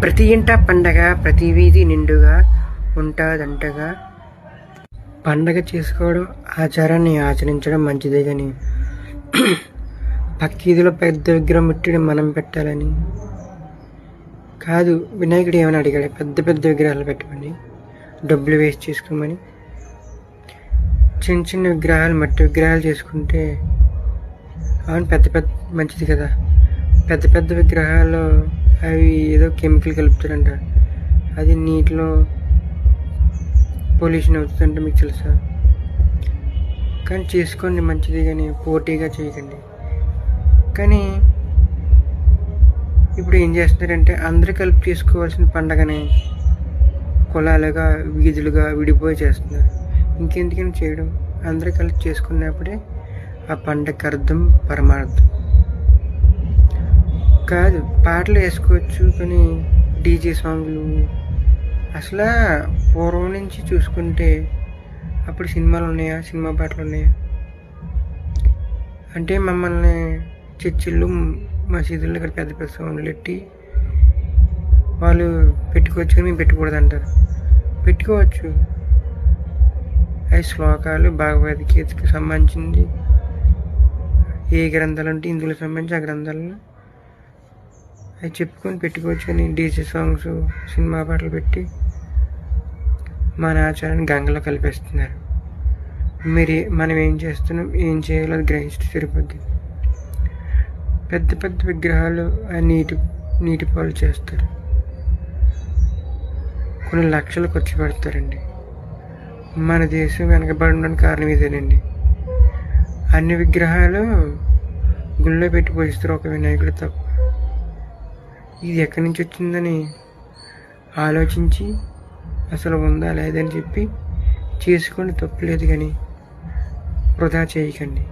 ప్రతి ఇంట పండగ ప్రతి వీధి నిండుగా ఉంటాదంటగా. పండగ చేసుకోవడం, ఆచారాన్ని ఆచరించడం మంచిదే కానీ పక్కీదిలో పెద్ద విగ్రహం పెట్టి మనం పెట్టాలని కాదు. వినాయకుడు ఏమైనా అడిగాడు పెద్ద పెద్ద విగ్రహాలు పెట్టమని, డబ్బులు వేస్ట్ చేసుకోమని? చిన్న చిన్న విగ్రహాలు, మట్టి విగ్రహాలు చేసుకుంటే అవును పెద్ద పెద్ద మంచిది కదా. పెద్ద పెద్ద విగ్రహాలు అవి ఏదో కెమికల్ కలుపుతారంట, అది నీటిలో పొల్యూషన్ అవుతుందంటే మీకు తెలుసా? కానీ చేసుకోండి మంచిది కానీ పోటీగా చేయకండి. కానీ ఇప్పుడు ఏం చేస్తున్నారంటే అందరూ కలిపి చేసుకోవాల్సిన పండగని కులాలుగా వీధులుగా విడిపోయి చేస్తున్నారు. ఇంకెందుకని చేయడం? అందరూ కలిపి చేసుకున్నప్పుడే ఆ పండగకి అర్థం పరమార్థం. కాదు పాటలు వేసుకోవచ్చు కానీ డీజే సాంగ్లు అసలు పూర్వం నుంచి చూసుకుంటే అప్పుడు సినిమాలు ఉన్నాయా, సినిమా పాటలు ఉన్నాయా? అంటే మమ్మల్ని చర్చిళ్ళు మసీదుల్లో ఇక్కడ పెద్ద పెద్ద సౌండ్లు పెట్టి వాళ్ళు పెట్టుకోవచ్చు కానీ మేము పెట్టకూడదు అంటారు. పెట్టుకోవచ్చు, అవి శ్లోకాలు భగవద్గీతకి సంబంధించింది. ఏ గ్రంథాలు అంటే ఇందులో సంబంధించి ఆ గ్రంథాలను అవి చెప్పుకొని పెట్టుకోవచ్చు కానీ డీజే సాంగ్స్, సినిమా పాటలు పెట్టి మన ఆచారాన్ని గంగలో కలిపేస్తున్నారు. మనం ఏం చేస్తున్నాం, ఏం చేయాలో అది గ్రహిస్తే సరిపోద్ది. పెద్ద పెద్ద విగ్రహాలు నీటి పాలు చేస్తారు, కొన్ని లక్షలు ఖర్చు పెడతారండి. మన దేశం వెనకబడడానికి కారణం ఇదేనండి. అన్ని విగ్రహాలు గుళ్ళో పెట్టి పూజిస్తారు, ఒక వినాయకుడు తప్ప. ఇది ఎక్కడి నుంచి వచ్చిందని ఆలోచించి అసలు ఉందా లేదని చెప్పి చేసుకోండి, తప్పులేదు కానీ వృధా చేయకండి.